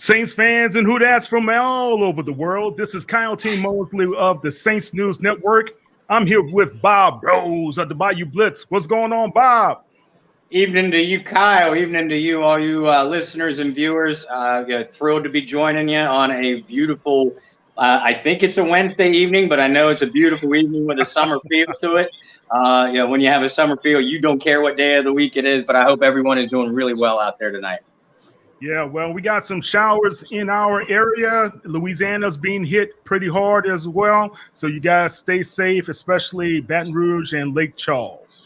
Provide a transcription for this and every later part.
Saints fans and whodats from all over the world. This is Kyle T. Mosley of the Saints News Network. I'm here with Bob Rose of the Bayou Blitz. What's going on, Bob? Evening to you, Kyle. Evening to you, all you listeners and viewers. Thrilled to be joining you on a beautiful, I think it's a Wednesday evening, but I know it's a beautiful evening with a summer feel to it. When you have a summer feel, you don't care what day of the week it is, but I hope everyone is doing really well out there tonight. Yeah, well, we got some showers in our area. Louisiana's being hit pretty hard as well. So you guys stay safe, especially Baton Rouge and Lake Charles.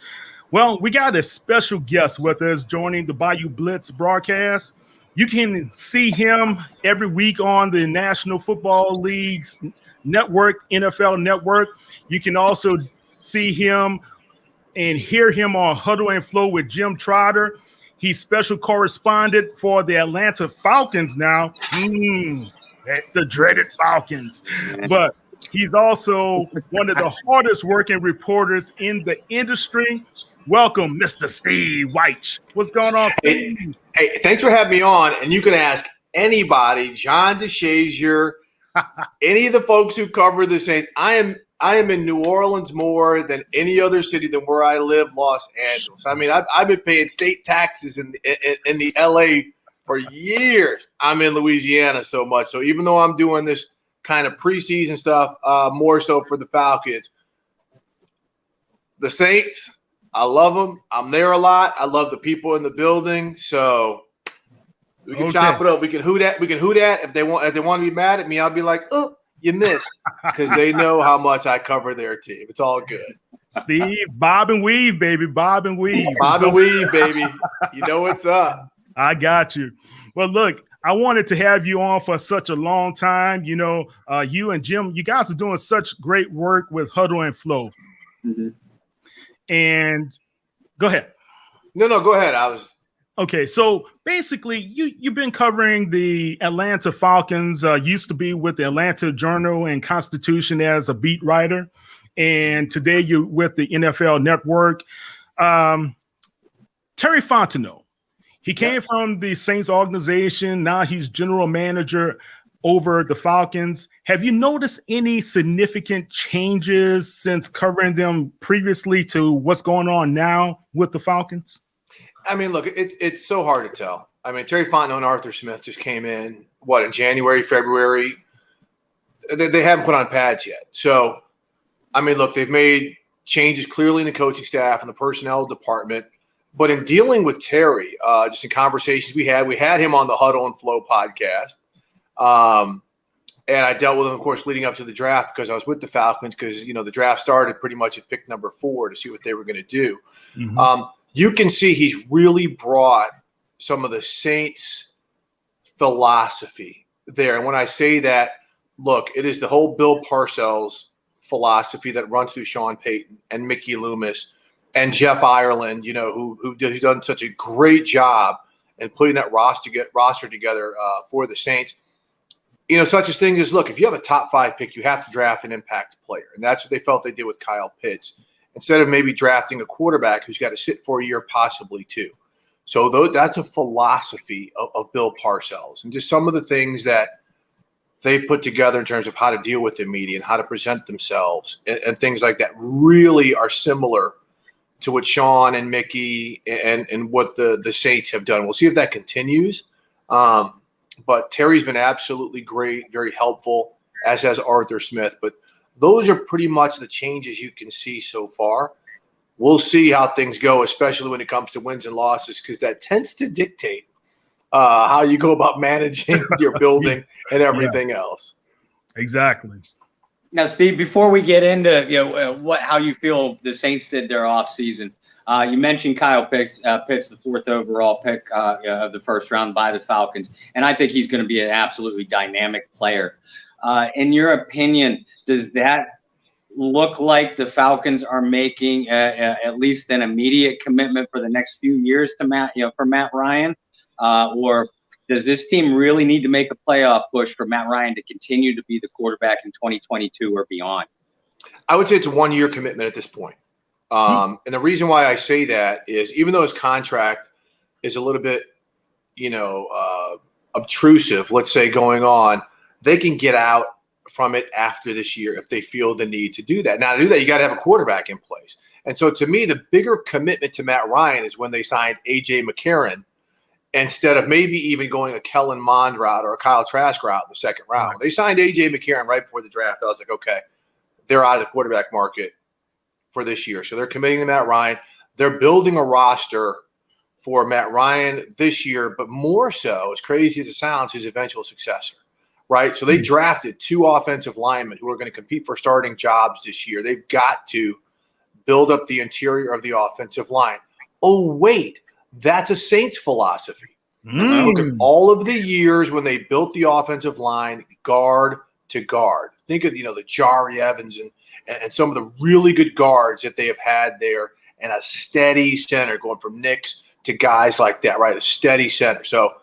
Well, we got a special guest with us joining the Bayou Blitz broadcast. You can see him every week on the National Football League's network, NFL Network. You can also see him and hear him on Huddle and Flow with Jim Trotter. He's special correspondent for the Atlanta Falcons now. The dreaded Falcons. But he's also one of the hardest working reporters in the industry. Welcome, Mr. Steve Wyche. What's going on, Steve? Hey, thanks for having me on. And you can ask anybody, John DeShazier, any of the folks who cover the Saints. I am in New Orleans more than any other city than where I live, Los Angeles. I mean, I've been paying state taxes in the LA for years. I'm in Louisiana so much. So even though I'm doing this kind of preseason stuff, more so for the Falcons, the Saints, I love them. I'm there a lot. I love the people in the building. So we can chop it up. We can whodat. If they want to be mad at me, I'll be like, oh, you missed, because they know how much I cover their team. It's all good. Steve, bob and weave, baby. Bob and weave. Bob and weave, baby. You know what's up. I got you. Well, look, I wanted to have you on for such a long time. You know, you and Jim, you guys are doing such great work with Huddle and Flow. Mm-hmm. And go ahead. No, go ahead. Okay, so basically, you've been covering the Atlanta Falcons, used to be with the Atlanta Journal and Constitution as a beat writer, and today you're with the NFL Network. Terry Fontenot, he came from the Saints organization. Now he's general manager over the Falcons. Have you noticed any significant changes since covering them previously to what's going on now with the Falcons? I mean, look, it's so hard to tell. I mean, Terry Fontenot and Arthur Smith just came in, in January, February? They haven't put on pads yet. So, I mean, look, they've made changes clearly in the coaching staff and the personnel department. But in dealing with Terry, just in conversations we had him on the Huddle and Flow podcast. And I dealt with him, of course, leading up to the draft because I was with the Falcons because, the draft started pretty much at pick number 4 to see what they were going to do. Mm-hmm. You can see he's really brought some of the Saints philosophy there. And when I say that, look, it is the whole Bill Parcells philosophy that runs through Sean Payton and Mickey Loomis and Jeff Ireland, who's done such a great job in putting that roster together for the Saints. Such a thing as, look, if you have a top 5 pick, you have to draft an impact player. And that's what they felt they did with Kyle Pitts, instead of maybe drafting a quarterback who's got to sit for a year, possibly 2. So that's a philosophy of Bill Parcells and just some of the things that they've put together in terms of how to deal with the media and how to present themselves and things like that really are similar to what Sean and Mickey and what the Saints have done. We'll see if that continues. But Terry's been absolutely great, very helpful, as has Arthur Smith. But those are pretty much the changes you can see so far. We'll see how things go, especially when it comes to wins and losses, because that tends to dictate how you go about managing your building and everything else. Exactly. Now, Steve, before we get into how you feel the Saints did their offseason, you mentioned Kyle Pitts, the 4th overall pick of the first round by the Falcons, and I think he's going to be an absolutely dynamic player. In your opinion, does that look like the Falcons are making at least an immediate commitment for the next few years to Matt Ryan, or does this team really need to make a playoff push for Matt Ryan to continue to be the quarterback in 2022 or beyond? I would say it's a 1-year commitment at this point. And the reason why I say that is even though his contract is a little bit, obtrusive, let's say, going on, they can get out from it after this year if they feel the need to do that. Now, to do that, you got to have a quarterback in place. And so to me, the bigger commitment to Matt Ryan is when they signed A.J. McCarron instead of maybe even going a Kellen Mond route or a Kyle Trask route in the second round. Right. They signed A.J. McCarron right before the draft. I was like, okay, they're out of the quarterback market for this year. So they're committing to Matt Ryan. They're building a roster for Matt Ryan this year, but more so, as crazy as it sounds, his eventual successor, right? So they drafted 2 offensive linemen who are going to compete for starting jobs this year. They've got to build up the interior of the offensive line. Oh, wait, that's a Saints philosophy. Look at all of the years when they built the offensive line guard to guard. Think of, the Jari Evans and some of the really good guards that they have had there, and a steady center going from Knicks to guys like that, right? A steady center. So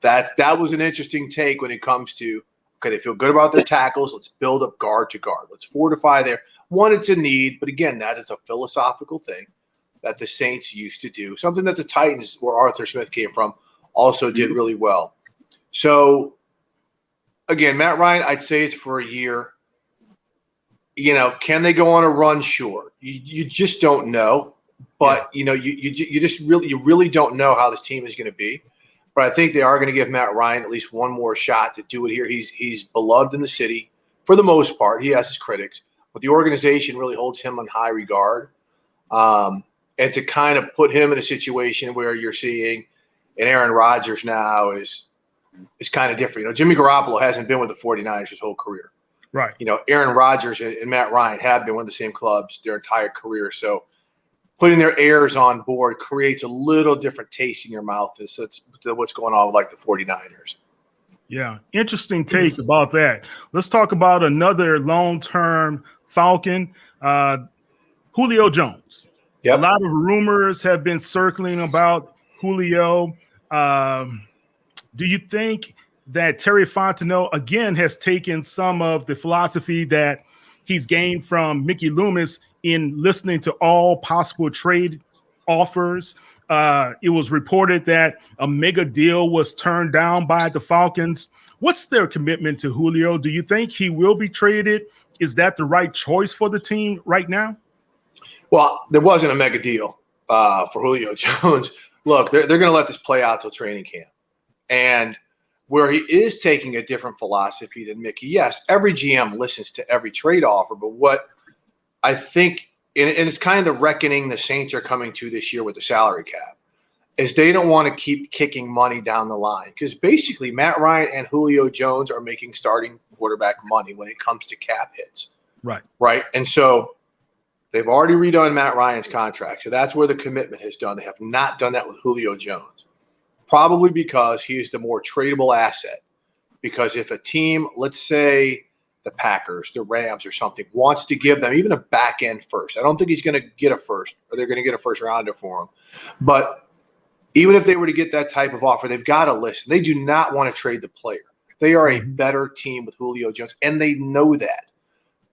that was an interesting take when it comes to, okay, they feel good about their tackles. Let's build up guard to guard. Let's fortify there. One, it's a need, but again, that is a philosophical thing that the Saints used to do, something that the Titans, where Arthur Smith came from, also did really well. So, again, Matt Ryan, I'd say it's for a year. Can they go on a run? Sure. You just don't know. But, you really don't know how this team is going to be. But I think they are going to give Matt Ryan at least one more shot to do it here. He's beloved in the city for the most part. He has his critics. But the organization really holds him in high regard. And to kind of put him in a situation where you're seeing an Aaron Rodgers now is kind of different. Jimmy Garoppolo hasn't been with the 49ers his whole career. Right. Aaron Rodgers and Matt Ryan have been with the same clubs their entire career. So putting their heirs on board creates a little different taste in your mouth as to what's going on with like the 49ers. Yeah. Interesting take about that. Let's talk about another long-term Falcon, Julio Jones. Yep. A lot of rumors have been circling about Julio. Do you think that Terry Fontenot, again, has taken some of the philosophy that he's gained from Mickey Loomis in listening to all possible trade offers? It was reported that a mega deal was turned down by the Falcons. What's their commitment to Julio? Do you think he will be traded? Is that the right choice for the team right now? Well, there wasn't a mega deal for Julio Jones. Look, they're going to let this play out till training camp. And where he is taking a different philosophy than Mickey, yes, every GM listens to every trade offer. But what I think, and it's kind of the reckoning the Saints are coming to this year with the salary cap, is they don't want to keep kicking money down the line. Because basically Matt Ryan and Julio Jones are making starting quarterback money when it comes to cap hits. Right. Right. And so they've already redone Matt Ryan's contract. So that's where the commitment has done. They have not done that with Julio Jones, probably because he is the more tradable asset. Because if a team, let's say the Packers, the Rams or something, wants to give them even a back end first, I don't think he's going to get a first, or they're going to get a first rounder for him. But even if they were to get that type of offer, they've got to listen. They do not want to trade the player. They are a better team with Julio Jones, and they know that.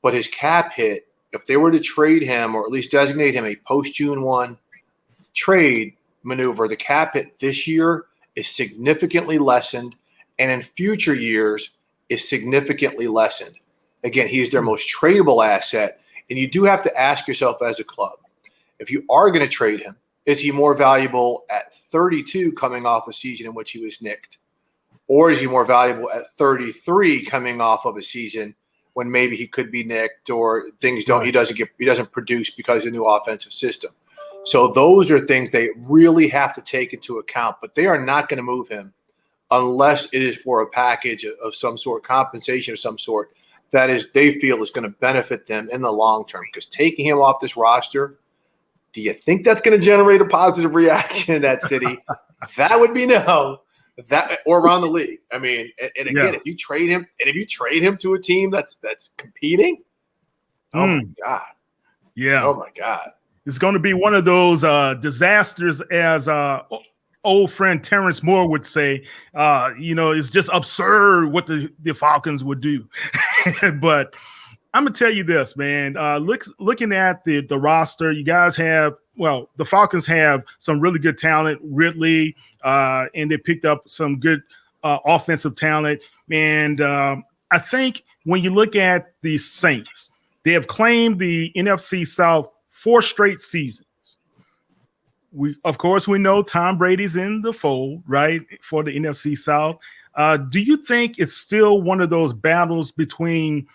But his cap hit, if they were to trade him or at least designate him a post-June 1 trade maneuver, the cap hit this year is significantly lessened, and in future years is significantly lessened. Again, he's their most tradable asset, and you do have to ask yourself as a club, if you are going to trade him, is he more valuable at 32 coming off a season in which he was nicked? Or is he more valuable at 33 coming off of a season when maybe he could be nicked or he doesn't produce because of the new offensive system? So those are things they really have to take into account, but they are not going to move him unless it is for a package of some sort, compensation of some sort, that is they feel is going to benefit them in the long term. Because taking him off this roster, do you think that's going to generate a positive reaction in that city? That would be no. That or around the league. I mean, and again, if you trade him to a team that's competing, oh my God. Yeah. Oh my God. It's going to be one of those disasters, as old friend Terrence Moore would say. It's just absurd what the Falcons would do. But I'm gonna tell you this, man. Looking at the roster, you guys the Falcons have some really good talent, Ridley, and they picked up some good offensive talent. And I think when you look at the Saints, they have claimed the NFC South 4 straight seasons. Of course, we know Tom Brady's in the fold, right, for the NFC South. Do you think it's still one of those battles between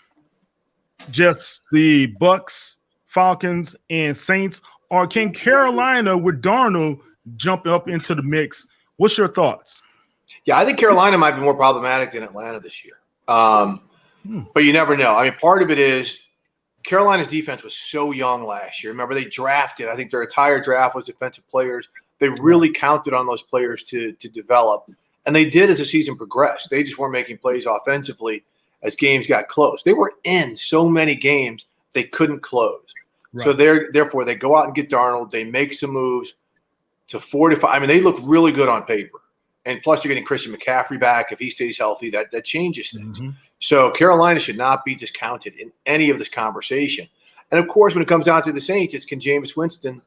just the Bucks, Falcons, and Saints, or can Carolina with Darnold jump up into the mix? What's your thoughts? Yeah, I think Carolina might be more problematic than Atlanta this year. But you never know. I mean, part of it is Carolina's defense was so young last year. Remember, they drafted, I think their entire draft was defensive players. They really counted on those players to develop. And they did as the season progressed. They just weren't making plays offensively as games got close. They were in so many games they couldn't close. Right. So therefore, they go out and get Darnold. They make some moves to fortify. I mean, they look really good on paper. And plus, you're getting Christian McCaffrey back. If he stays healthy, that changes things. Mm-hmm. So Carolina should not be discounted in any of this conversation. And, of course, when it comes down to the Saints, it's can Jameis Winston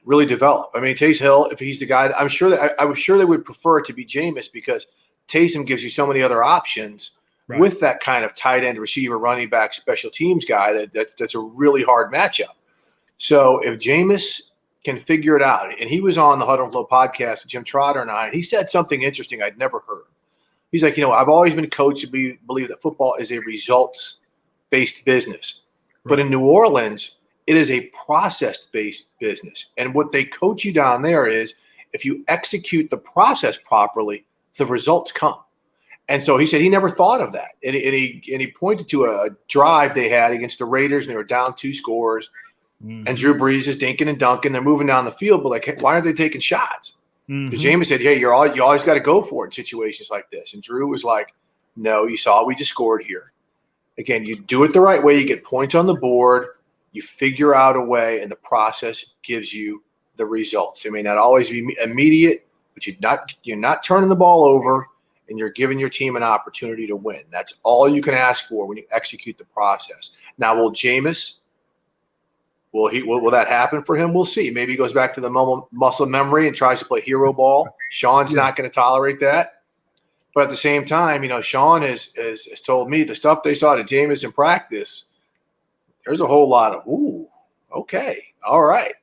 really develop? I mean, Taysom Hill, if he's the guy, I was sure they would prefer it to be Jameis because Taysom gives you so many other options with that kind of tight end receiver, running back, special teams guy that's a really hard matchup. So if Jameis can figure it out, and he was on the Huddle and Flow podcast with Jim Trotter and I, and he said something interesting I'd never heard. He's like, I've always been coached to believe that football is a results-based business. Right. But in New Orleans, it is a process-based business. And what they coach you down there is if you execute the process properly, the results come. And so he said he never thought of that. And he pointed to a drive they had against the Raiders, and they were down 2 scores. Mm-hmm. And Drew Brees is dinking and dunking. They're moving down the field, but like, hey, why aren't they taking shots? Because Jameis said, hey, you always got to go for it in situations like this. And Drew was like, no, you saw we just scored here. Again, you do it the right way. You get points on the board. You figure out a way, and the process gives you the results. It may not always be immediate, but you're not turning the ball over, and you're giving your team an opportunity to win. That's all you can ask for when you execute the process. Now, will Jameis – Will that happen for him? We'll see. Maybe he goes back to the muscle memory and tries to play hero ball. Sean's not going to tolerate that. But at the same time, Sean has told me the stuff they saw to Jameis in practice, there's a whole lot of, ooh, okay, all right.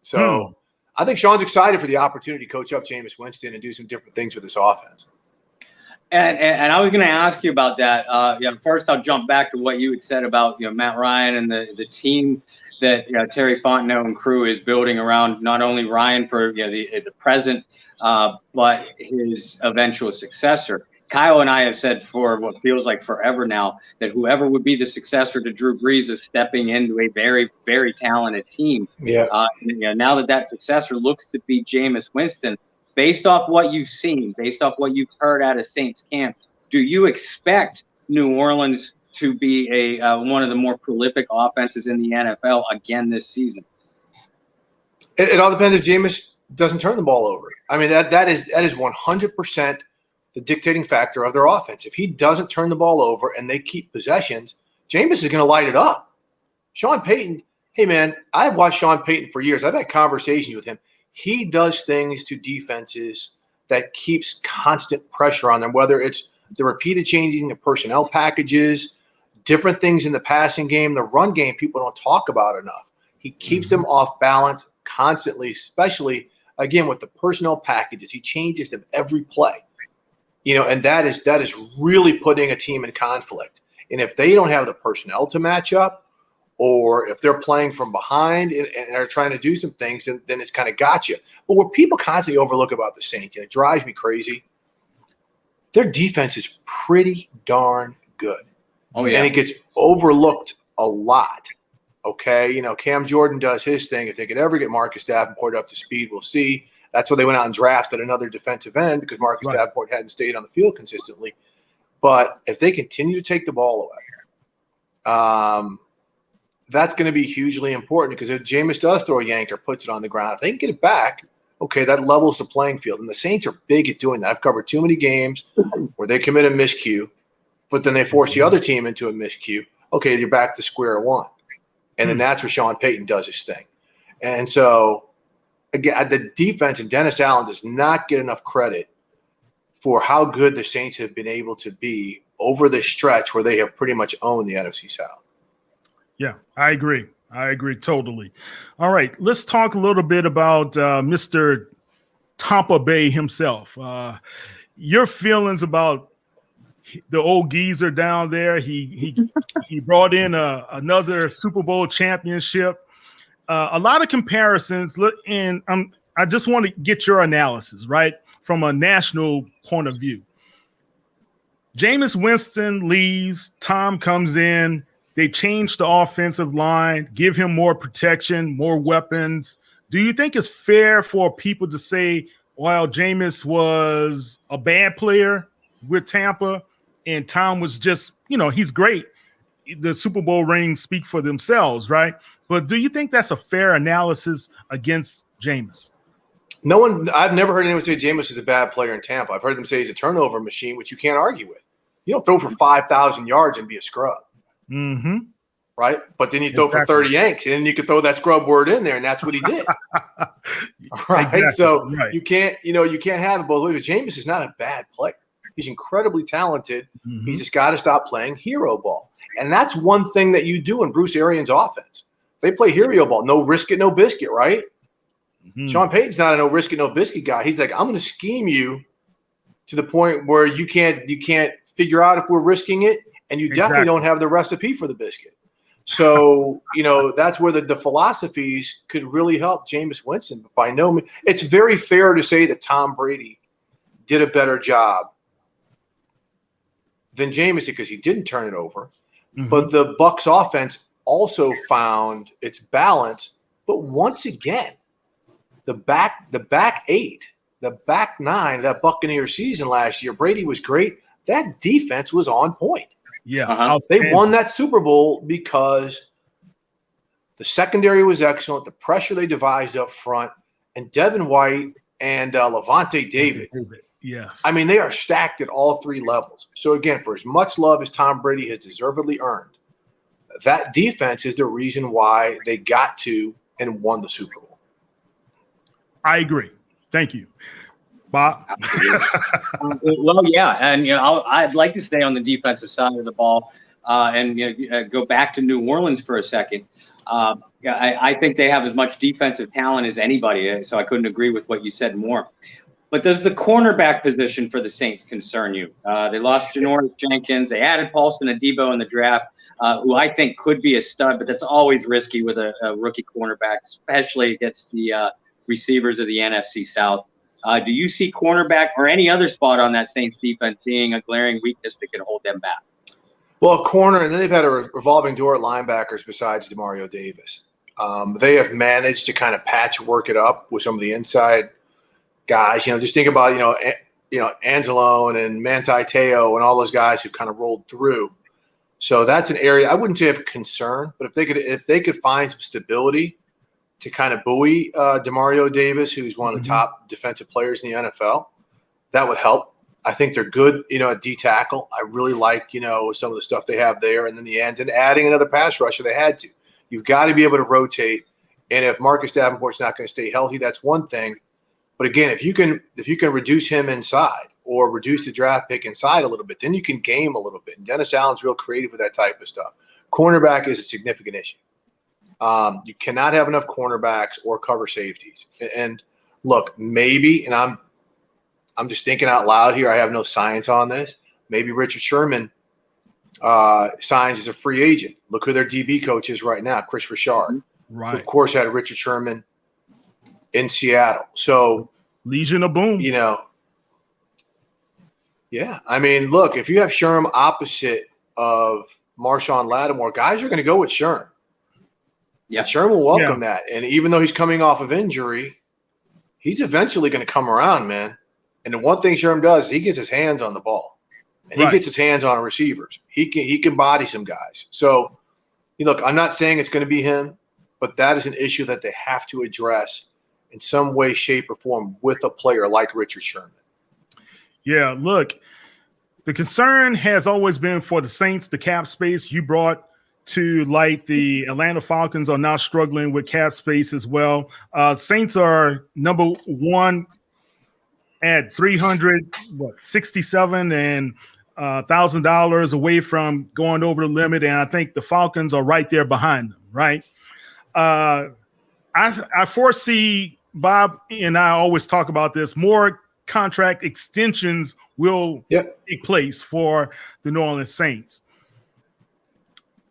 So I think Sean's excited for the opportunity to coach up Jameis Winston and do some different things with this offense. And I was going to ask you about that. First, I'll jump back to what you had said about Matt Ryan and the team that Terry Fontenot and crew is building around not only Ryan for the present, but his eventual successor. Kyle and I have said for what feels like forever now that whoever would be the successor to Drew Brees is stepping into a very, very talented team. Yeah. Now that successor looks to be Jameis Winston. Based off what you've seen, based off what you've heard out of Saints camp, do you expect New Orleans to be one of the more prolific offenses in the NFL again this season? It all depends if Jameis doesn't turn the ball over. I mean, that is 100% the dictating factor of their offense. If he doesn't turn the ball over and they keep possessions, Jameis is going to light it up. Sean Payton, hey, man, I've watched Sean Payton for years. I've had conversations with him. He does things to defenses that keeps constant pressure on them, whether it's the repeated changing of personnel packages, different things in the passing game, the run game people don't talk about enough. He keeps them off balance constantly, especially, again, with the personnel packages. He changes them every play. And that is really putting a team in conflict. And if they don't have the personnel to match up, or if they're playing from behind and are trying to do some things, then it's kind of got you. But what people constantly overlook about the Saints, and it drives me crazy, their defense is pretty darn good. Oh, yeah. And it gets overlooked a lot. Okay, Cam Jordan does his thing. If they could ever get Marcus Davenport up to speed, we'll see. That's why they went out and drafted another defensive end, because Marcus Davenport hadn't stayed on the field consistently. But if they continue to take the ball away, that's going to be hugely important, because if Jameis does throw a yank or puts it on the ground, if they can get it back, okay, that levels the playing field. And the Saints are big at doing that. I've covered too many games where they commit a miscue, but then they force the other team into a miscue. Okay, you're back to square one. And then that's where Sean Payton does his thing. And so, again, the defense, and Dennis Allen does not get enough credit for how good the Saints have been able to be over the stretch where they have pretty much owned the NFC South. Yeah, I agree. I agree totally. All right, let's talk a little bit about Mr. Tampa Bay himself. Your feelings about the old geezer down there. He brought in another Super Bowl championship. A lot of comparisons. And I just want to get your analysis, right, from a national point of view. Jameis Winston leaves. Tom comes in. They change the offensive line, give him more protection, more weapons. Do you think it's fair for people to say, well, Jameis was a bad player with Tampa and Tom was just, he's great. The Super Bowl rings speak for themselves, right? But do you think that's a fair analysis against Jameis? I've never heard anyone say Jameis is a bad player in Tampa. I've heard them say he's a turnover machine, which you can't argue with. You don't throw for 5,000 yards and be a scrub. Mm-hmm. Right? But then you throw for 30 yanks, and then you can throw that scrub word in there, and that's what he did. Right? Exactly. So you can't have it both ways. But Jameis is not a bad player. He's incredibly talented. Mm-hmm. He's just got to stop playing hero ball. And that's one thing that you do in Bruce Arians' offense. They play hero ball. No risk it, no biscuit, right? Mm-hmm. Sean Payton's not a no risk it, no biscuit guy. He's like, I'm going to scheme you to the point where you can't figure out if we're risking it, and you definitely don't have the recipe for the biscuit. So, that's where the philosophies could really help Jameis Winston. But by no means, it's very fair to say that Tom Brady did a better job than Jameis because he didn't turn it over. Mm-hmm. But the Bucs offense also found its balance. But once again, the back eight, the back nine, that Buccaneer season last year, Brady was great. That defense was on point. Yeah, they won that Super Bowl because the secondary was excellent, the pressure they devised up front, and Devin White and Levante David. Yes. I mean, they are stacked at all three levels. So, again, for as much love as Tom Brady has deservedly earned, that defense is the reason why they got to and won the Super Bowl. I agree. Thank you. Bob? Well, yeah, and I'd like to stay on the defensive side of the ball and go back to New Orleans for a second. I think they have as much defensive talent as anybody, so I couldn't agree with what you said more. But does the cornerback position for the Saints concern you? They lost Janoris Jenkins. They added Paulson Adebo in the draft, who I think could be a stud, but that's always risky with a rookie cornerback, especially against the receivers of the NFC South. Do you see cornerback or any other spot on that Saints defense being a glaring weakness that can hold them back? Well, corner, and then they've had a revolving door at linebackers besides DeMario Davis. They have managed to kind of patchwork it up with some of the inside guys. Just think about Anzalone and Manti Te'o and all those guys who've kind of rolled through. So that's an area I wouldn't say of concern, but if they could find some stability to kind of buoy DeMario Davis, who's one of the top defensive players in the NFL, that would help. I think they're good, at D tackle. I really like, some of the stuff they have there, and then the ends, and adding another pass rusher. They had to. You've got to be able to rotate. And if Marcus Davenport's not going to stay healthy, that's one thing. But again, if you can reduce him inside or reduce the draft pick inside a little bit, then you can game a little bit. And Dennis Allen's real creative with that type of stuff. Cornerback is a significant issue. You cannot have enough cornerbacks or cover safeties. And look, maybe, and I'm just thinking out loud here. I have no science on this. Maybe Richard Sherman signs as a free agent. Look who their DB coach is right now, Chris Richard. Right. Who, of course, had Richard Sherman in Seattle. So Legion of Boom. Yeah. I mean, look, if you have Sherm opposite of Marshawn Lattimore, guys are going to go with Sherm. Yeah, Sherm will welcome that. And even though he's coming off of injury, he's eventually going to come around, man. And the one thing Sherm does is he gets his hands on the ball. And he gets his hands on receivers. He can body some guys. So, look, I'm not saying it's going to be him, but that is an issue that they have to address in some way, shape, or form with a player like Richard Sherman. Yeah, look, the concern has always been for the Saints, the cap space. You brought to light the Atlanta Falcons are now struggling with cap space as well. Saints are number one at $367 and $1,000 away from going over the limit, and I think the Falcons are right there behind them. Right? I foresee, Bob and I always talk about this, more contract extensions will take place for the New Orleans Saints.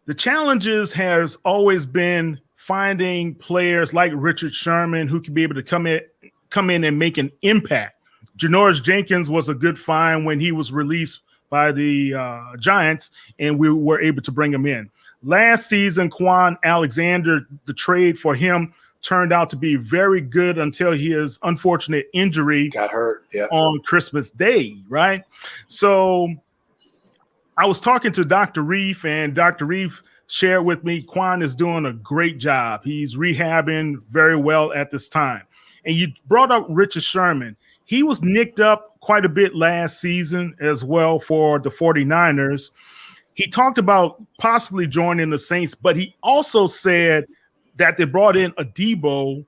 The challenges has always been finding players like Richard Sherman who can be able to come in and make an impact. Janoris Jenkins was a good find when he was released by the Giants, and we were able to bring him in. Last season, Quan Alexander, the trade for him turned out to be very good until his unfortunate injury got hurt on Christmas Day, right? So I was talking to Dr. Reef, and Dr. Reef shared with me Quan is doing a great job. He's rehabbing very well at this time. And you brought up Richard Sherman. He was nicked up quite a bit last season as well for the 49ers. He talked about possibly joining the Saints, but he also said that they brought in a Debo.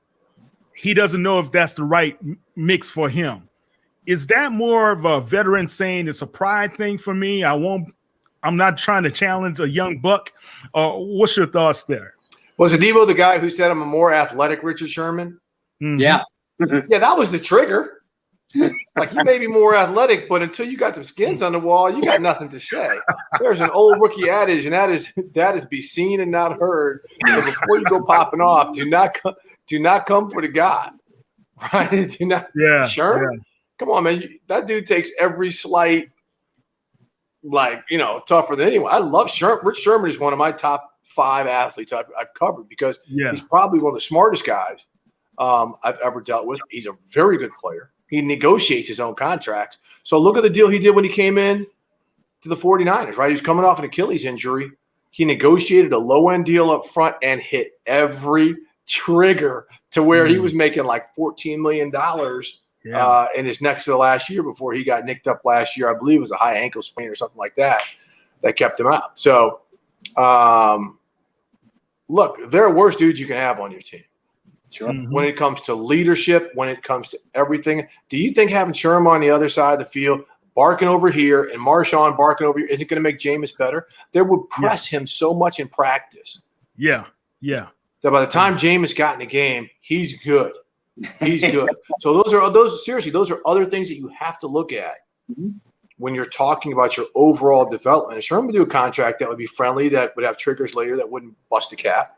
He doesn't know if that's the right mix for him. Is that more of a veteran saying it's a pride thing for me? I'm not trying to challenge a young buck. What's your thoughts there? Was Debo the guy who said I'm a more athletic Richard Sherman? Mm-hmm. Yeah. Yeah, that was the trigger. Like, you may be more athletic, but until you got some skins on the wall, you got nothing to say. There's an old rookie adage, and that is be seen and not heard. So before you go popping off, do not come for the God, right? Do not. Yeah. Sure. Yeah. Come on, man. That dude takes every slight, tougher than anyone. I love Sherman. Rich Sherman is one of my top 5 athletes I've covered because he's probably one of the smartest guys I've ever dealt with. He's a very good player. He negotiates his own contracts. So look at the deal he did when he came in to the 49ers, right? He was coming off an Achilles injury. He negotiated a low-end deal up front and hit every trigger to where he was making like $14 million in his next to the last year before he got nicked up last year. I believe it was a high ankle sprain or something like that kept him out. So, look, there are worse dudes you can have on your team. Sure. When it comes to leadership, when it comes to everything, do you think having Sherman on the other side of the field, barking over here, and Marshawn barking over here, isn't going to make Jameis better? They would press him so much in practice. Yeah. That by the time Jameis got in the game, he's good. He's good. So those are other things that you have to look at when you're talking about your overall development. And Sherman would do a contract that would be friendly, that would have triggers later, that wouldn't bust the cap.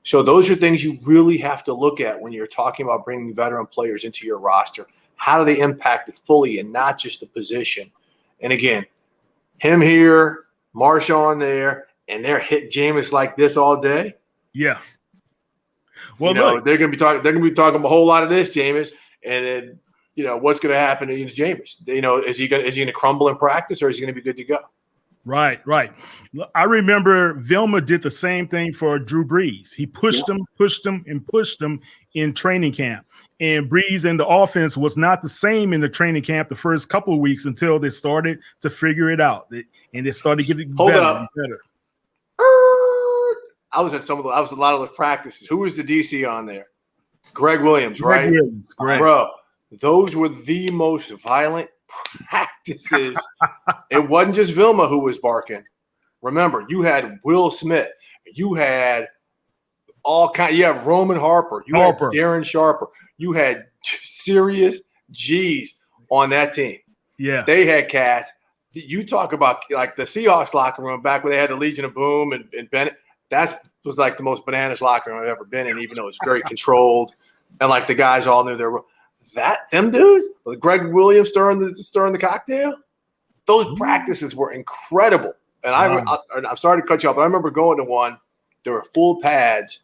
So those are things you really have to look at when you're talking about bringing veteran players into your roster. How do they impact it fully and not just the position? And again, him here, Marshawn there, and they're hitting Jameis like this all day. Yeah. Well, they're going to be talking a whole lot of this, Jameis, and then what's going to happen to Jameis? Is he going to crumble in practice, or is he going to be good to go? Right. I remember Vilma did the same thing for Drew Brees. He pushed him in training camp. And Brees and the offense was not the same in the training camp the first couple of weeks until they started to figure it out. And they started getting better and better. I was at a lot of those practices. Who was the DC on there? Greg Williams, right? Greg Williams, correct. Bro, those were the most violent practices. It wasn't just Vilma who was barking. Remember, you had Will Smith. You had you have Roman Harper. You had Darren Sharper. You had serious G's on that team. Yeah. They had cats. You talk about like the Seahawks locker room back when they had the Legion of Boom and Bennett. That was like the most bananas locker room I've ever been in, even though it was very controlled. And like the guys all knew their role. Them dudes, with Greg Williams stirring the cocktail, those practices were incredible. And I'm sorry to cut you off, but I remember going to one. There were full pads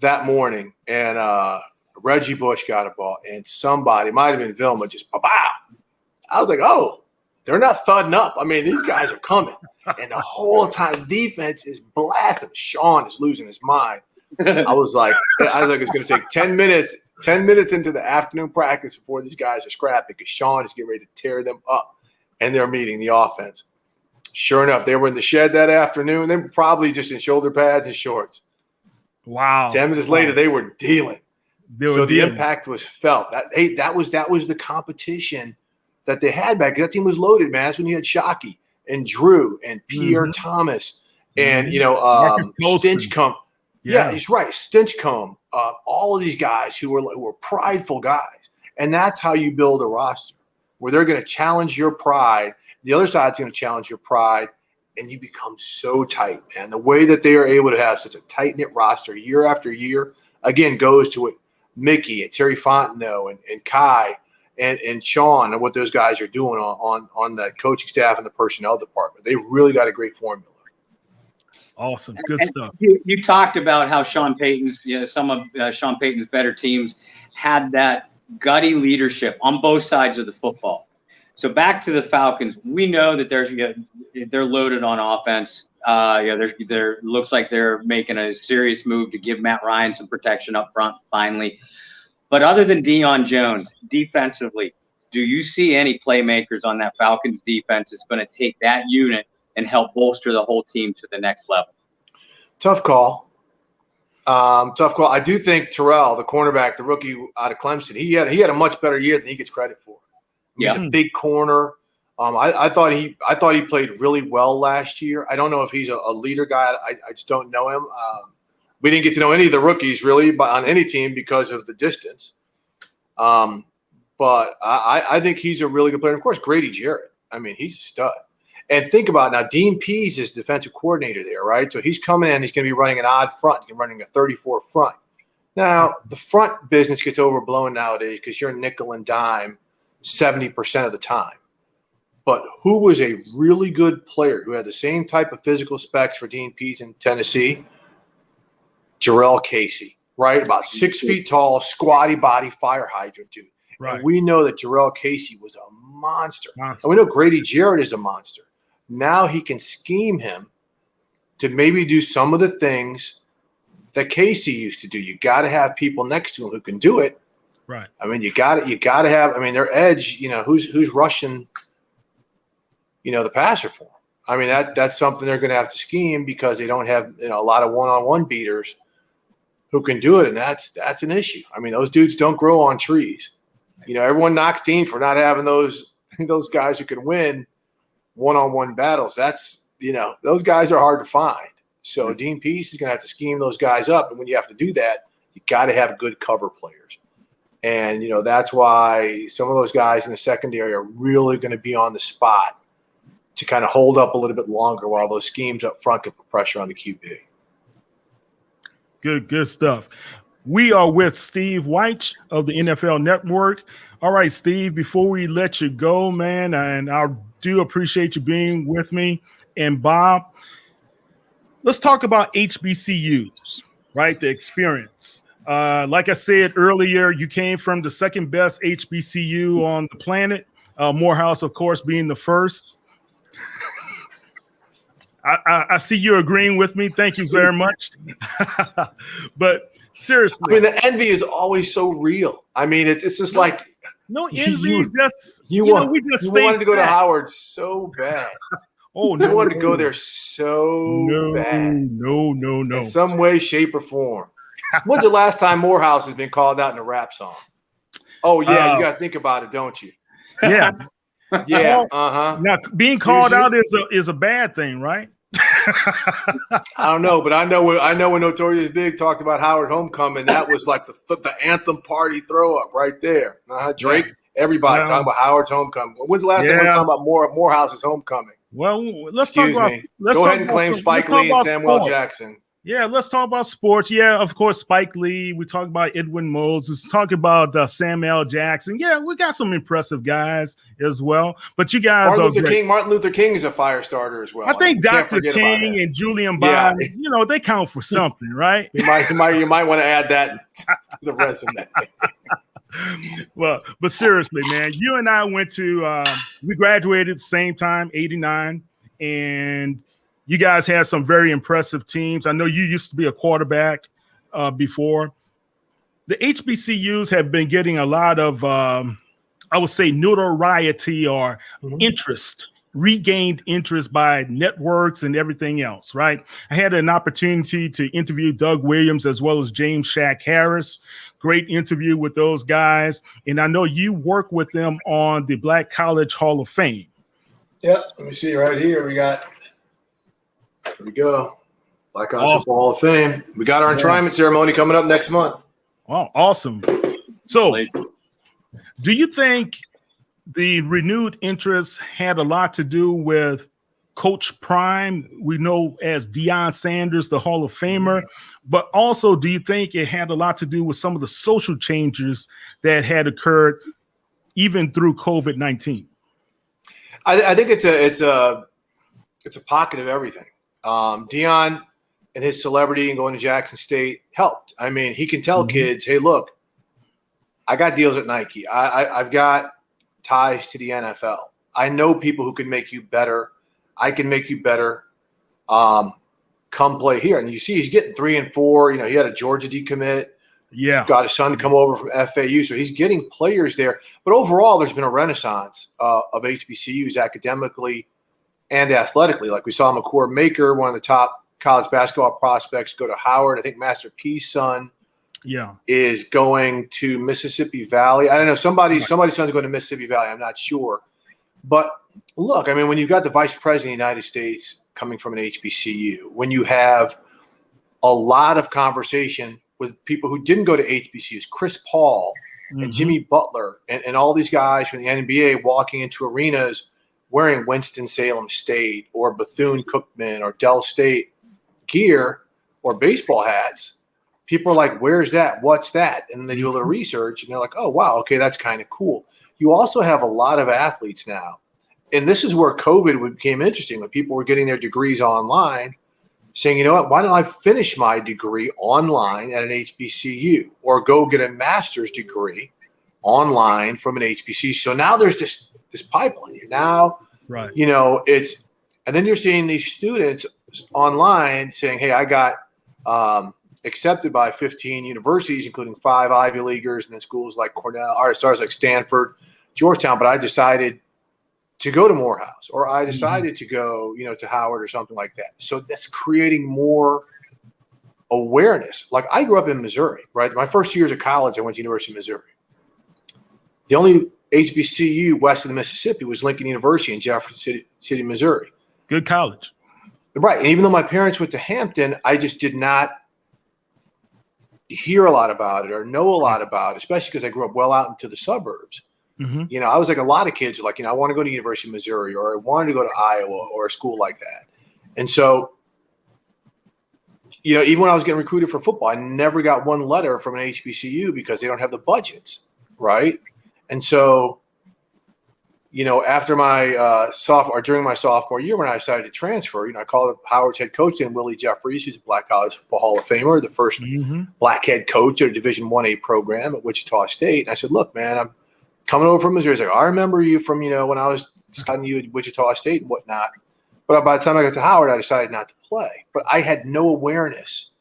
that morning, and Reggie Bush got a ball, and somebody, might have been Vilma, just pow. I was like, oh, they're not thudding up. I mean, these guys are coming. And the whole time defense is blasting. Sean is losing his mind. I was like, it's going to take 10 minutes into the afternoon practice before these guys are scrapping because Sean is getting ready to tear them up, and they're meeting the offense. Sure enough, they were in the shed that afternoon. They were probably just in shoulder pads and shorts. Wow. 10 minutes later, they were dealing. So the impact was felt. That was the competition that they had back. That team was loaded, man. That's when you had Shockey and Drew and Pierre Thomas and Stinchcomb. Yeah, he's right. Stinchcomb. All of these guys who were prideful guys, and that's how you build a roster where they're going to challenge your pride. The other side's going to challenge your pride, and you become so tight. And the way that they are able to have such a tight knit roster year after year, again, goes to what Mickey and Terry Fontenot and Kai and Sean and what those guys are doing on the coaching staff and the personnel department. They really got a great formula. Awesome. Good stuff. You talked about how Sean Payton's, some of Sean Payton's better teams had that gutty leadership on both sides of the football. So back to the Falcons, we know that they're loaded on offense. There looks like they're making a serious move to give Matt Ryan some protection up front finally. But other than Deion Jones, defensively, do you see any playmakers on that Falcons defense that's going to take that unit and help bolster the whole team to the next level? Tough call. I do think Terrell, the cornerback, the rookie out of Clemson, he had a much better year than he gets credit for. He's a big corner. I thought he played really well last year. I don't know if he's a leader guy. I just don't know him. We didn't get to know any of the rookies really on any team because of the distance. But I think he's a really good player. Of course, Grady Jarrett. I mean, he's a stud. And think about it now, Dean Pease is defensive coordinator there, right? So he's coming in. He's going to be running an odd front. He's running a 34 front. Now, the front business gets overblown nowadays because you're nickel and dime 70% of the time. But who was a really good player who had the same type of physical specs for Dean Pease in Tennessee? Jarrell Casey, right? About 6 feet tall, squatty body, fire hydrant dude. Right. And we know that Jarrell Casey was a monster. And we know Grady Jarrett is a monster. Now he can scheme him to maybe do some of the things that Casey used to do. You got to have people next to him who can do it. Right. I mean, you got to have. I mean, their edge. Who's rushing? The passer for them. I mean, that's something they're going to have to scheme because they don't have a lot of one-on-one beaters who can do it, and that's an issue. I mean, those dudes don't grow on trees. Everyone knocks teams for not having those guys who can win one-on-one battles. That's those guys are hard to find. So Dean Pease is going to have to scheme those guys up, and when you have to do that, you got to have good cover players. And that's why some of those guys in the secondary are really going to be on the spot to kind of hold up a little bit longer while those schemes up front can put pressure on the QB. Good stuff. We are with Steve Wyche of the NFL Network. All right, Steve, before we let you go, man, and I do appreciate you being with me, and Bob, let's talk about HBCUs, right? The experience. Like I said earlier, you came from the second best HBCU on the planet, Morehouse, of course, being the first. I see you agreeing with me. Thank you very much. But seriously, I mean, the envy is always so real. I mean, it's just like no envy. We wanted to go to Howard so bad. Oh no, we wanted to go there so bad. No. In some way, shape, or form. When's the last time Morehouse has been called out in a rap song? Oh yeah, you got to think about it, don't you? Yeah. Yeah. Now, being called out is a bad thing, right? I don't know, but I know when Notorious Big talked about Howard Homecoming, that was like the anthem party throw up right there. Drake, everybody talking about Howard's homecoming. When's the last time we talking about Morehouse's homecoming? Well, let's talk about. Go ahead and claim Spike Lee and Samuel Jackson. Yeah, let's talk about sports. Yeah, of course, Spike Lee. We talk about Edwin Moses. Talk about Sam L. Jackson. Yeah, we got some impressive guys as well. But you guys Martin Luther King is a fire starter as well. I think Dr. King and Julian Bond, they count for something, right? You might want to add that to the resume. Well, but seriously, man, you and I went to we graduated at the same time, 89, and you guys had some very impressive teams. I know you used to be a quarterback before. The HBCUs have been getting a lot of, I would say, notoriety or interest regained interest by networks and everything else, right? I had an opportunity to interview Doug Williams as well as James Shaq Harris. Great interview with those guys. And I know you work with them on the Black College Hall of Fame. Yep. Let me see right here. Here we go. Black College Hall of Fame. We got our enshrinement ceremony coming up next month. Wow, awesome. So do you think the renewed interest had a lot to do with Coach Prime, we know as Deion Sanders, the Hall of Famer, but also do you think it had a lot to do with some of the social changes that had occurred even through COVID-19? I think it's a pocket of everything. Deion and his celebrity and going to Jackson State helped. I mean, he can tell kids, hey, look, I got deals at Nike. I've got ties to the NFL. I know people who can make you better. I can make you better. Come play here. And you see he's getting 3 and 4. You know, he had a Georgia decommit. Yeah. Got his son to come over from FAU. So he's getting players there. But overall, there's been a renaissance of HBCUs academically and athletically. Like we saw McCord Maker, one of the top college basketball prospects, go to Howard. I think Master P's son is going to Mississippi Valley. I don't know. Somebody's son's going to Mississippi Valley. I'm not sure. But look, I mean, when you've got the vice president of the United States coming from an HBCU, when you have a lot of conversation with people who didn't go to HBCUs, Chris Paul and Jimmy Butler and all these guys from the NBA walking into arenas wearing Winston-Salem State or Bethune-Cookman or Dell State gear or baseball hats, people are like, where's that? What's that? And they do a little research, and they're like, oh, wow, okay, that's kind of cool. You also have a lot of athletes now. And this is where COVID became interesting, when people were getting their degrees online, saying, you know what, why don't I finish my degree online at an HBCU or go get a master's degree online from an HBCU? So now there's this pipeline here. Now, you know, and then you're seeing these students online saying, hey, I got accepted by 15 universities, including 5 Ivy Leaguers and then schools like Cornell, or sorry, like Stanford, Georgetown, but I decided to go to Morehouse, or I decided to go, you know, to Howard or something like that. So that's creating more awareness. Like I grew up in Missouri, right? My first years of college, I went to University of Missouri. The only HBCU west of the Mississippi was Lincoln University in Jefferson City, Missouri. Good college. Right. And even though my parents went to Hampton, I just did not hear a lot about it or know a lot about it, especially because I grew up well out into the suburbs. You know, I was like a lot of kids are like, you know, I want to go to University of Missouri, or I wanted to go to Iowa or a school like that. And so, you know, even when I was getting recruited for football, I never got one letter from an HBCU because they don't have the budgets, right? And so, you know, after my during my sophomore year, when I decided to transfer, you know, I called Howard's head coach, and Willie Jeffries, who's a Black College Football Hall of Famer, the first black head coach at a Division 1A program at Wichita State. And I said, look, man, I'm coming over from Missouri. He's like, I remember you from, you know, when I was studying you at Wichita State and whatnot. But by the time I got to Howard, I decided not to play. But I had no awareness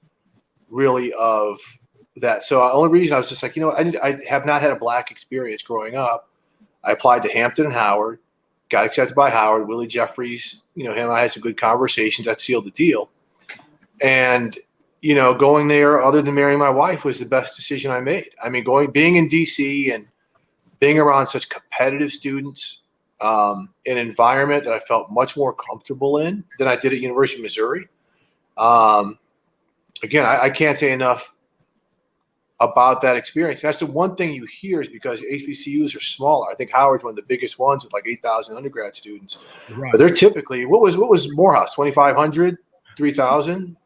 really of that. So the only reason I was just like, you know, I have not had a black experience growing up. I applied to Hampton and Howard, got accepted by Howard. Willie Jeffries, you know, him and I had some good conversations. That sealed the deal. And, you know, going there, other than marrying my wife, was the best decision I made. I mean, being in D.C. and being around such competitive students, an environment that I felt much more comfortable in than I did at University of Missouri. Again, I can't say enough about that experience. That's the one thing you hear, is because HBCUs are smaller. I think Howard's one of the biggest ones with like 8,000 undergrad students. But they're typically, what was Morehouse, 2,500, 3,000?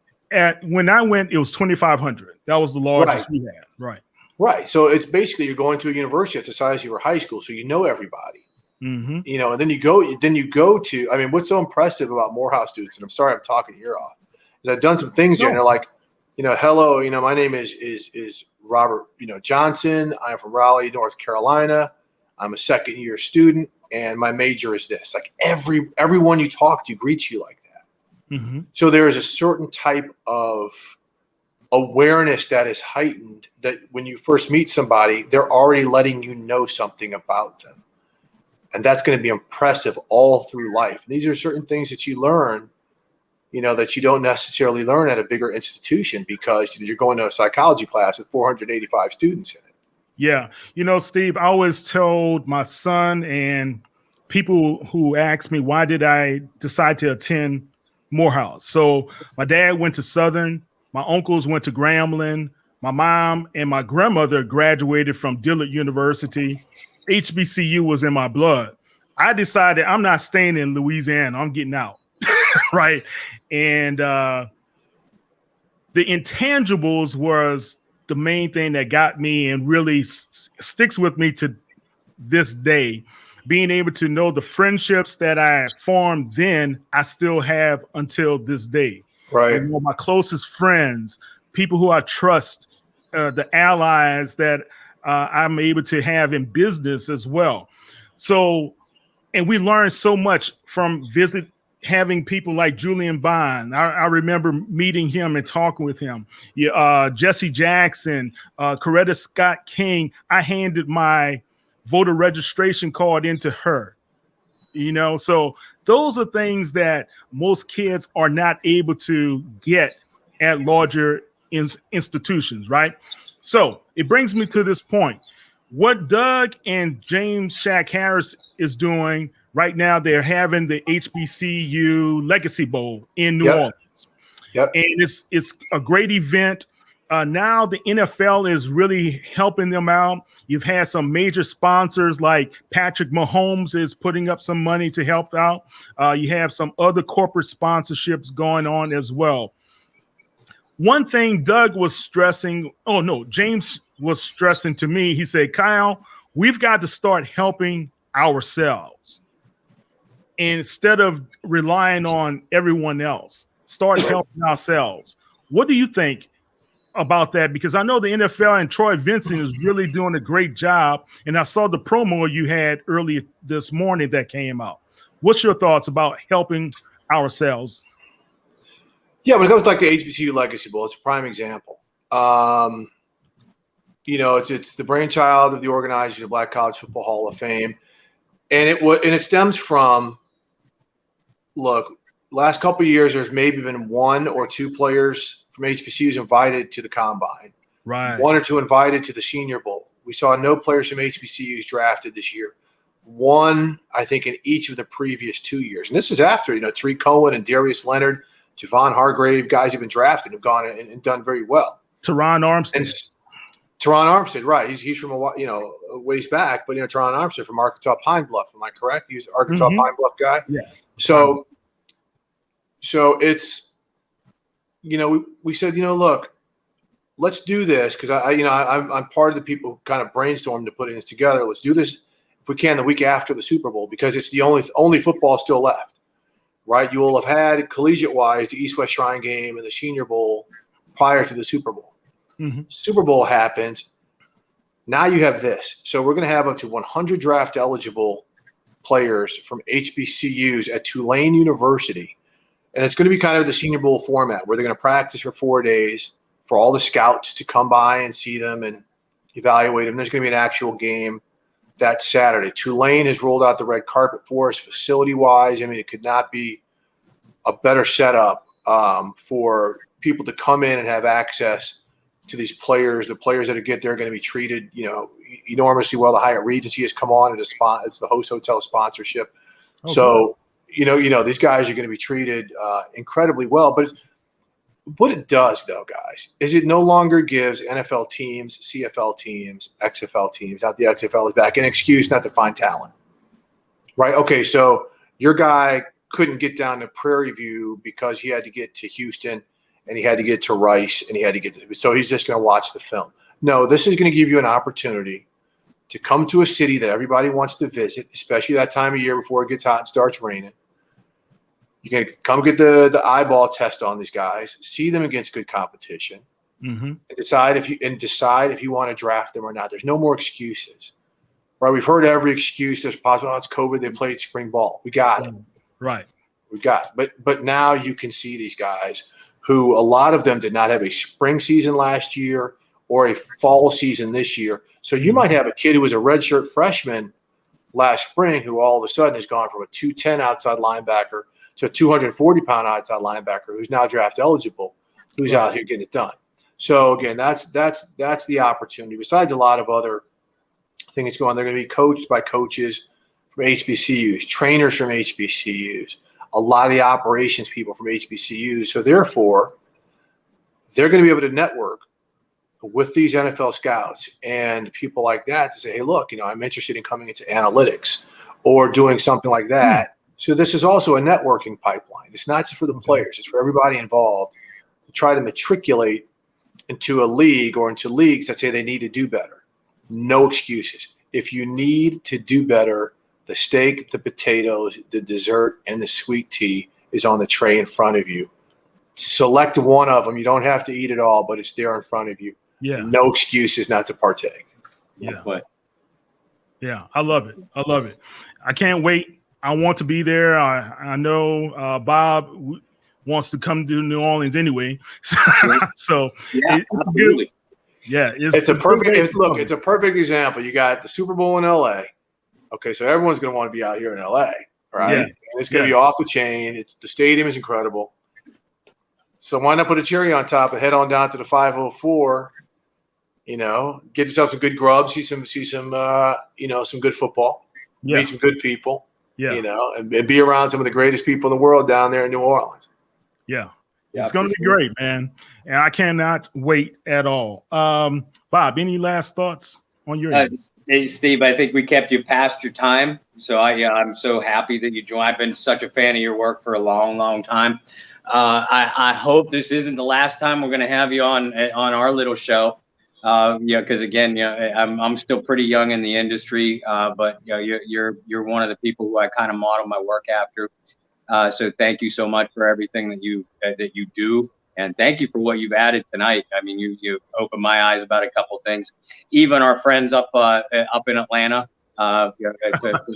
When I went, it was 2,500. That was the largest we had. Right. So it's basically you're going to a university that's the size of your high school, so you know everybody. You know, and then you go to, I mean, what's so impressive about Morehouse students, and I'm sorry I'm talking your ear off, is I've done some things there, and they're like, you know, hello, you know, my name is Robert, you know, Johnson. I'm from Raleigh, North Carolina. I'm a second-year student, and my major is this. Like everyone you talk to greets you like that. So there is a certain type of awareness that is heightened, that when you first meet somebody, they're already letting you know something about them. And that's going to be impressive all through life. And these are certain things that you learn, that you don't necessarily learn at a bigger institution because you're going to a psychology class with 485 students in it. Yeah. Steve, I always told my son and people who ask me, why did I decide to attend Morehouse? So my dad went to Southern, my uncles went to Grambling, my mom and my grandmother graduated from Dillard University. HBCU was in my blood. I decided I'm not staying in Louisiana. I'm getting out. Right. And the intangibles was the main thing that got me and really sticks with me to this day. Being able to know the friendships that I formed then, I still have until this day. Right. My closest friends, people who I trust, the allies that I'm able to have in business as well. So, and we learned so much from having people like Julian Bond. I remember meeting him and talking with him. Jesse Jackson, Coretta Scott King. I handed my voter registration card into her. So those are things that most kids are not able to get at larger institutions, right? So it brings me to this point. What Doug and James Shaq Harris is doing right now, they're having the HBCU Legacy Bowl in New Orleans. Yep. And it's a great event. Now the NFL is really helping them out. You've had some major sponsors like Patrick Mahomes is putting up some money to help out. You have some other corporate sponsorships going on as well. One thing Doug was stressing, James was stressing to me, he said, Kyle, we've got to start helping ourselves. And instead of relying on everyone else, start helping ourselves. What do you think about that? Because I know the NFL and Troy Vincent is really doing a great job. And I saw the promo you had earlier this morning that came out. What's your thoughts about helping ourselves? Yeah, when it comes to like the HBCU Legacy Bowl, it's a prime example. It's the brainchild of the organizers of the Black College Football Hall of Fame. And it stems from, look, last couple of years, there's maybe been one or two players from HBCUs invited to the Combine. Right. One or two invited to the Senior Bowl. We saw no players from HBCUs drafted this year. One, I think, in each of the previous 2 years. And this is after, Tariq Cohen and Darius Leonard, Javon Hargrave, guys who've been drafted and have gone and done very well. Teron Armstead. And Teron Armstead, right. He's from a ways back, but Teron Armstead from Arkansas Pine Bluff. Am I correct? He's an Arkansas Pine Bluff guy. Yeah. So it's, we said, look, let's do this because I'm part of the people who kind of brainstormed to putting this together. Let's do this if we can the week after the Super Bowl because it's the only football still left. Right, you will have had collegiate-wise the East-West Shrine Game and the Senior Bowl prior to the Super Bowl. Mm-hmm. Super Bowl happens. Now you have this. So we're going to have up to 100 draft-eligible players from HBCUs at Tulane University. And it's going to be kind of the Senior Bowl format where they're going to practice for 4 days for all the scouts to come by and see them and evaluate them. There's going to be an actual game that Saturday. Tulane has rolled out the red carpet for us facility-wise. I mean, it could not be a better setup for people to come in and have access to these players. The players that get there are going to be treated, enormously well. The Hyatt Regency has come on as the host hotel sponsorship. Okay. So, these guys are going to be treated incredibly well. But what it does, though, guys, is it no longer gives NFL teams, CFL teams, XFL teams, not the XFL is back, an excuse not to find talent. Right? Okay, so your guy couldn't get down to Prairie View because he had to get to Houston and he had to get to Rice and he had to get to – so he's just going to watch the film. No, this is going to give you an opportunity to come to a city that everybody wants to visit, especially that time of year before it gets hot and starts raining. You can come get the eyeball test on these guys, see them against good competition, and decide if you want to draft them or not. There's no more excuses, right? We've heard every excuse there's possible. Oh, it's COVID. They played spring ball. We got it, right? We got it. But now you can see these guys who a lot of them did not have a spring season last year or a fall season this year. So you might have a kid who was a redshirt freshman last spring who all of a sudden has gone from a 210 outside linebacker to a 240-pound outside linebacker who's now draft eligible, who's out here getting it done. So again, that's the opportunity. Besides a lot of other things going on, they're going to be coached by coaches from HBCUs, trainers from HBCUs, a lot of the operations people from HBCUs. So therefore, they're going to be able to network with these NFL scouts and people like that to say, hey, look, I'm interested in coming into analytics or doing something like that. So this is also a networking pipeline. It's not just for the players. It's for everybody involved to try to matriculate into a league or into leagues that say they need to do better. No excuses. If you need to do better, the steak, the potatoes, the dessert, and the sweet tea is on the tray in front of you. Select one of them. You don't have to eat it all, but it's there in front of you. Yeah. No excuses not to partake. Yeah. Yeah. I love it. I can't wait. I want to be there. I know Bob wants to come to New Orleans anyway. So absolutely. It's a perfect example. You got the Super Bowl in LA. Okay, so everyone's going to want to be out here in LA, right? Yeah. And it's going to be off the chain. The stadium is incredible. So why not put a cherry on top and head on down to the 504? Get yourself some good grub, see some some good football, meet some good people, and be around some of the greatest people in the world down there in New Orleans. Yeah. It's going to be great, man. And I cannot wait at all. Bob, any last thoughts on your end? Hey, Steve, I think we kept you past your time. So I'm so happy that you joined. I've been such a fan of your work for a long, long time. I hope this isn't the last time we're going to have you on our little show. Because again, I'm still pretty young in the industry, but you're one of the people who I kind of model my work after. So thank you so much for everything that you do, and thank you for what you've added tonight. I mean, you opened my eyes about a couple things. Even our friends up in Atlanta, to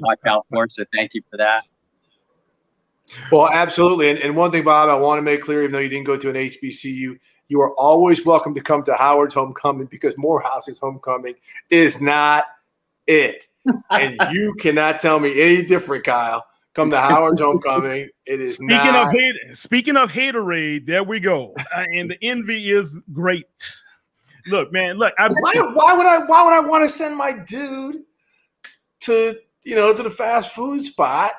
watch out for. So thank you for that. Well, absolutely. And one thing, Bob, I want to make clear, even though you didn't go to an HBCU, you are always welcome to come to Howard's homecoming, because Morehouse's homecoming is not it. And you cannot tell me any different, Kyle. Come to Howard's homecoming. It is Speaking of haterade, there we go. And the envy is great. Look, man, why would I want to send my dude to the fast food spot?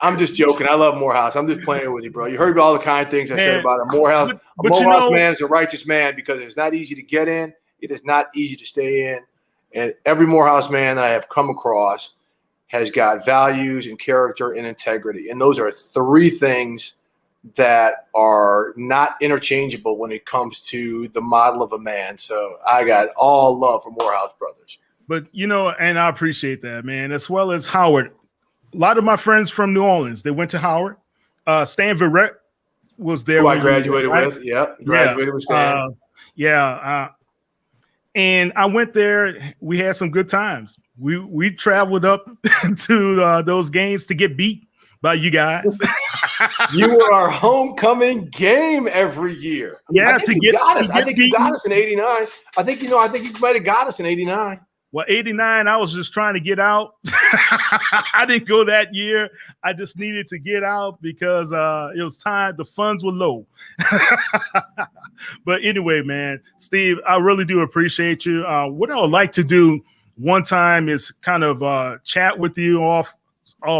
I'm just joking. I love Morehouse. I'm just playing with you, bro. You heard all the kind of things I said about him. Morehouse. A Morehouse man is a righteous man, because it's not easy to get in. It is not easy to stay in. And every Morehouse man that I have come across has got values and character and integrity. And those are three things that are not interchangeable when it comes to the model of a man. So I got all love for Morehouse brothers. But, and I appreciate that, man, as well as Howard. A lot of my friends from New Orleans, they went to Howard. Stan Verrett was there. Who I graduated with. Yep. Graduated with Stan. And I went there. We had some good times. We traveled up to those games to get beat by you guys. You were our homecoming game every year. Yeah, I think you got us in '89. I think you might have got us in '89. Well, 89, I was just trying to get out. I didn't go that year. I just needed to get out because it was time. The funds were low. But anyway, man, Steve, I really do appreciate you. What I would like to do one time is kind of chat with you off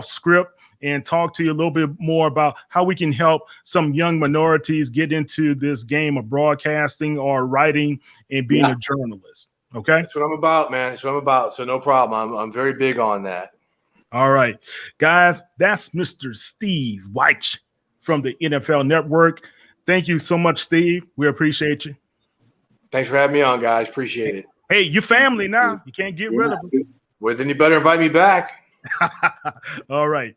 script and talk to you a little bit more about how we can help some young minorities get into this game of broadcasting or writing and being a journalist. Okay. That's what I'm about, man. That's what I'm about. So no problem. I'm very big on that. All right, guys, that's Mr. Steve Wyche from the NFL Network. Thank you so much, Steve. We appreciate you. Thanks for having me on, guys. Appreciate it. Hey, you're family now. You can't get rid of us. Well, then you better invite me back. All right.